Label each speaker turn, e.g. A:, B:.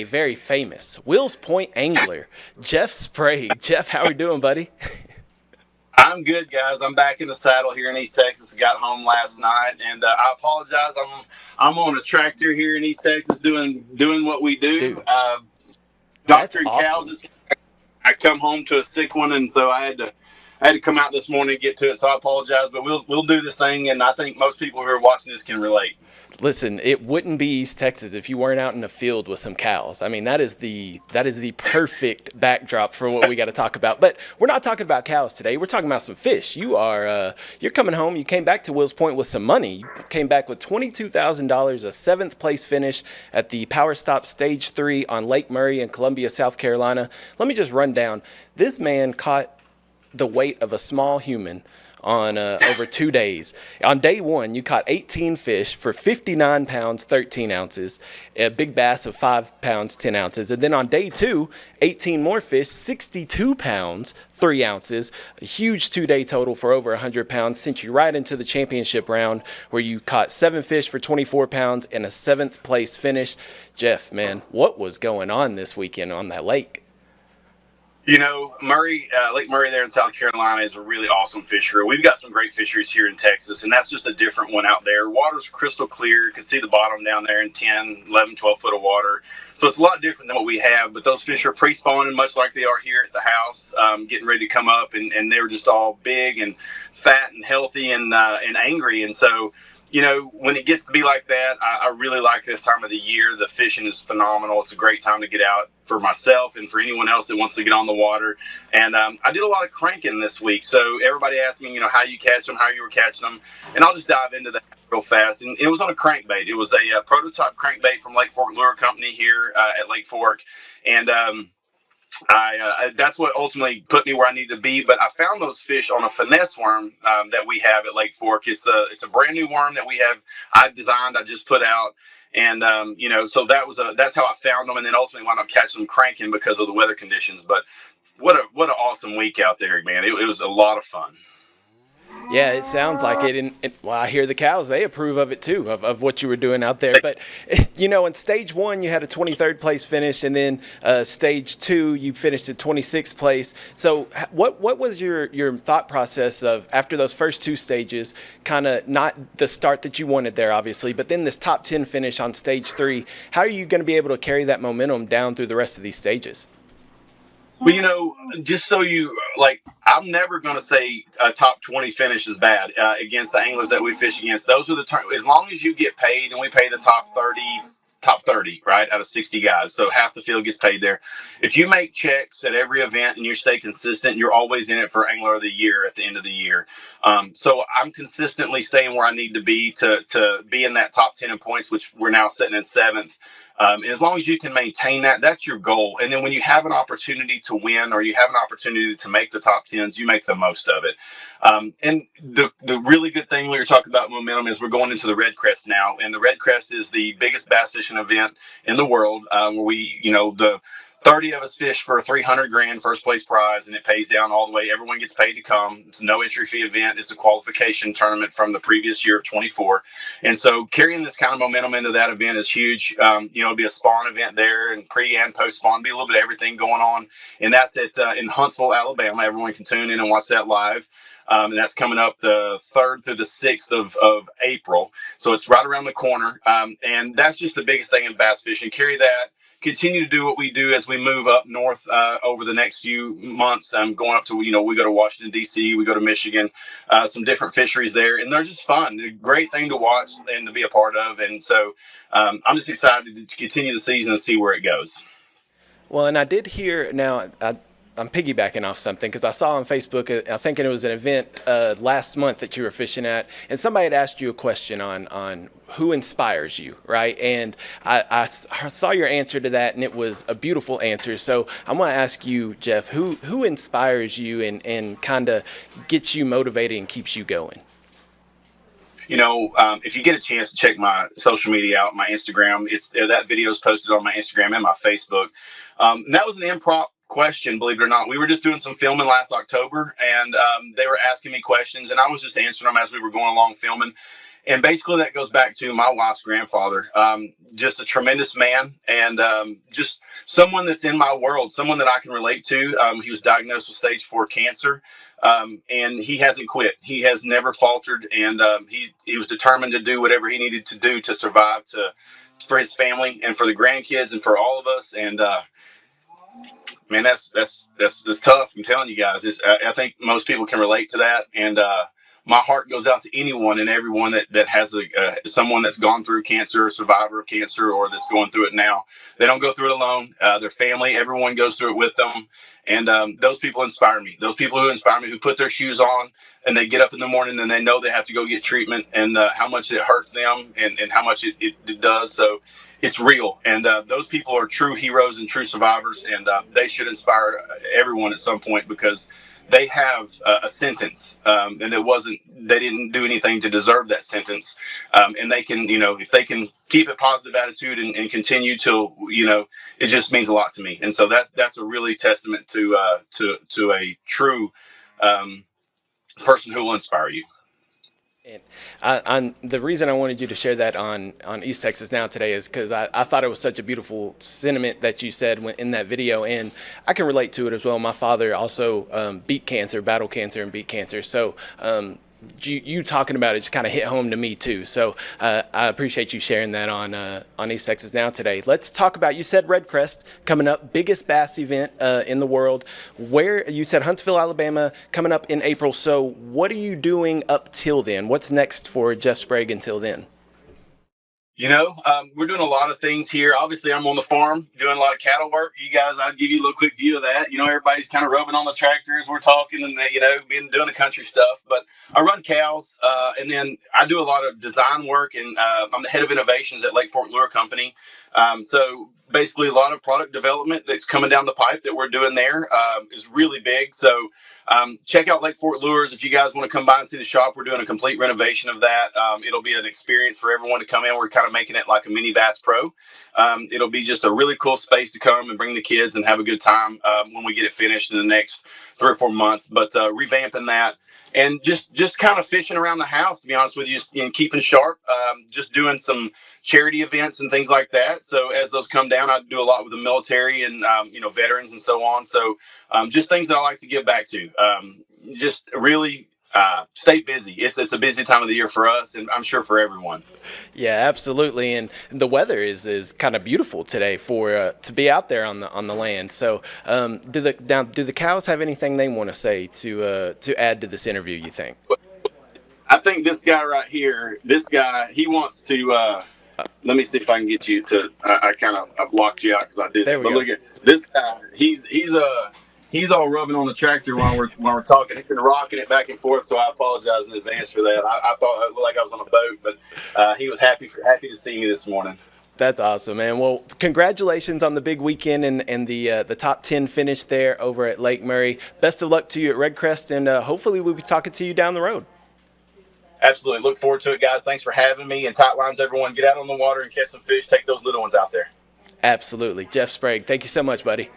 A: a very famous Will's Point angler, Jeff Sprague. Jeff, how are we doing, buddy?
B: I'm good, guys. I'm back in the saddle here in East Texas. I got home last night, and I apologize. I'm on a tractor here in East Texas doing what we do,
A: Dude, that's
B: doctoring cows.
A: awesome.
B: I come home to a sick one, and so I had to come out this morning and get to it. So I apologize, but we'll do this thing, and I think most people who are watching this can relate.
A: Listen, it wouldn't be East Texas if you weren't out in the field with some cows. I mean, that is the perfect backdrop for what we got to talk about. But we're not talking about cows today. We're talking about some fish. You're coming home. You came back to Will's Point with some money. You came back with $22,000, a seventh place finish at the Power Stop Stage 3 on Lake Murray in Columbia, South Carolina. Let me just run down. This man caught the weight of a small human on over 2 days. On day one, you caught 18 fish for 59 pounds, 13 ounces, a big bass of 5 pounds, 10 ounces. And then on day two, 18 more fish, 62 pounds, 3 ounces, a huge 2-day total for over 100 pounds, sent you right into the championship round where you caught 7 fish for 24 pounds and a 7th place finish. Jeff, man, what was going on this weekend on that lake?
B: You know, Lake Murray there in South Carolina is a really awesome fishery. We've got some great fisheries here in Texas, and that's just a different one out there. Water's crystal clear. You can see the bottom down there in 10, 11, 12 foot of water. So it's a lot different than what we have, but those fish are pre-spawning much like they are here at the house, getting ready to come up, and they were just all big and fat and healthy and angry. And so, you know, when it gets to be like that, I really like this time of the year. The fishing is phenomenal. It's a great time to get out for myself and for anyone else that wants to get on the water. And I did a lot of cranking this week. So everybody asked me, you know, how you catch them, how you were catching them. And I'll just dive into that real fast. And it was on a crankbait. It was a prototype crankbait from Lake Fork Lure Company here at Lake Fork. And that's what ultimately put me where I needed to be. But I found those fish on a finesse worm that we have at Lake Fork. It's a brand new worm that I've designed. I just put out, and you know, so that's how I found them, and then ultimately wound up catching them cranking because of the weather conditions. But what an awesome week out there, man! It was a lot of fun.
A: Yeah, it sounds like it. And well, I hear the cows, they approve of it too, of what you were doing out there. But, you know, in stage one, you had a 23rd place finish. And then stage two, you finished at 26th place. So what was your thought process of after those first two stages, kind of not the start that you wanted there, obviously, but then this top 10 finish on stage three? How are you going to be able to carry that momentum down through the rest of these stages?
B: Well, you know, just so you like, I'm never going to say a top 20 finish is bad against the anglers that we fish against. Those are as long as you get paid, and we pay the top 30, right, out of 60 guys. So half the field gets paid there. If you make checks at every event and you stay consistent, you're always in it for Angler of the Year at the end of the year. So I'm consistently staying where I need to be to be in that top 10 in points, which we're now sitting in 7th. And as long as you can maintain that, that's your goal. And then when you have an opportunity to win or you have an opportunity to make the top 10s, you make the most of it. And the really good thing when you're talking about momentum is we're going into the Red Crest now. And the Red Crest is the biggest bass fishing event in the world where the 30 of us fish for 300 grand first place prize, and it pays down all the way. Everyone gets paid to come. It's a no entry fee event. It's a qualification tournament from the previous year of 24. And so carrying this kind of momentum into that event is huge. It'll be a spawn event there, and pre and post spawn, be a little bit of everything going on. And that's in Huntsville, Alabama. Everyone can tune in and watch that live. And that's coming up the 3rd through the 6th of April. So it's right around the corner. And that's just the biggest thing in bass fishing. Carry that. Continue to do what we do as we move up north over the next few months. Going up to, we go to Washington, D.C., we go to Michigan, some different fisheries there, and they're just fun. They're a great thing to watch and to be a part of. And so I'm just excited to continue the season and see where it goes.
A: Well, and I did hear now, I'm piggybacking off something because I saw on Facebook, I think it was an event last month that you were fishing at, and somebody had asked you a question on who inspires you, right? And I saw your answer to that, and it was a beautiful answer. So I want to ask you, Jeff, who inspires you and kind of gets you motivated and keeps you going?
B: If you get a chance to check my social media out, my Instagram, that video is posted on my Instagram and my Facebook. That was an improv question, believe it or not. We were just doing some filming last October, and they were asking me questions, and I was just answering them as we were going along filming. And basically that goes back to my wife's grandfather. Just a tremendous man, and just someone that's in my world, someone that I can relate to. He was diagnosed with stage 4 cancer, and he hasn't quit. He has never faltered, and he was determined to do whatever he needed to do to survive, for his family and for the grandkids and for all of us. And man, that's tough. I'm telling you guys, I think most people can relate to that. And my heart goes out to anyone and everyone that has someone that's gone through cancer, a survivor of cancer, or that's going through it now. They don't go through it alone. Their family, everyone goes through it with them. And those people inspire me. Those people who inspire me, who put their shoes on and they get up in the morning and they know they have to go get treatment, and how much it hurts them, and how much it does. So it's real. And those people are true heroes and true survivors, and they should inspire everyone at some point, because they have a sentence, and they didn't do anything to deserve that sentence. And they can, if they can keep a positive attitude and continue till, it just means a lot to me. And so that's a really testament to a true person who will inspire you.
A: And the reason I wanted you to share that on East Texas Now today is because I thought it was such a beautiful sentiment that you said in that video, and I can relate to it as well. My father also beat cancer, battled cancer, and beat cancer. So you talking about it just kind of hit home to me too. So I appreciate you sharing that on East Texas Now today. Let's talk about, you said Red Crest coming up, biggest bass event in the world. Where you said Huntsville, Alabama, coming up in April. So what are you doing up till then? What's next for Jeff Sprague until then?
B: We're doing a lot of things here. Obviously, I'm on the farm doing a lot of cattle work. You guys, I'll give you a little quick view of that. Everybody's kind of rubbing on the tractors. We're talking and, doing the country stuff. But I run cows, and then I do a lot of design work, and I'm the head of innovations at Lake Fork Lure Company. So basically a lot of product development that's coming down the pipe that we're doing there is really big. So check out Lake Fork Lures if you guys want to come by and see the shop. We're doing a complete renovation of that. It'll be an experience for everyone to come in. We're kind of making it like a mini Bass Pro. It'll be just a really cool space to come and bring the kids and have a good time when we get it finished in the next 3 or 4 months. But revamping that, and just kind of fishing around the house, to be honest with you, and keeping sharp, just doing some charity events and things like that. So as those come down, I do a lot with the military and, veterans and so on. So just things that I like to give back to. Just really stay busy. It's a busy time of the year for us, and I'm sure for everyone.
A: Yeah, absolutely. And the weather is kind of beautiful today for to be out there on the land. So do the cows have anything they want to say to add to this interview, you think?
B: I think this guy right here, he wants to let me see if I can get you to. I blocked you out because I did.
A: There we go.
B: Look at this guy. He's all rubbing on the tractor while we're talking. He's been rocking it back and forth. So I apologize in advance for that. I thought it looked like I was on a boat, but he was happy to see me this morning.
A: That's awesome, man. Well, congratulations on the big weekend and the top 10 finish there over at Lake Murray. Best of luck to you at Red Crest, and hopefully we'll be talking to you down the road.
B: Absolutely. Look forward to it, guys. Thanks for having me. And tight lines, everyone. Get out on the water and catch some fish. Take those little ones out there.
A: Absolutely. Jeff Sprague, thank you so much, buddy.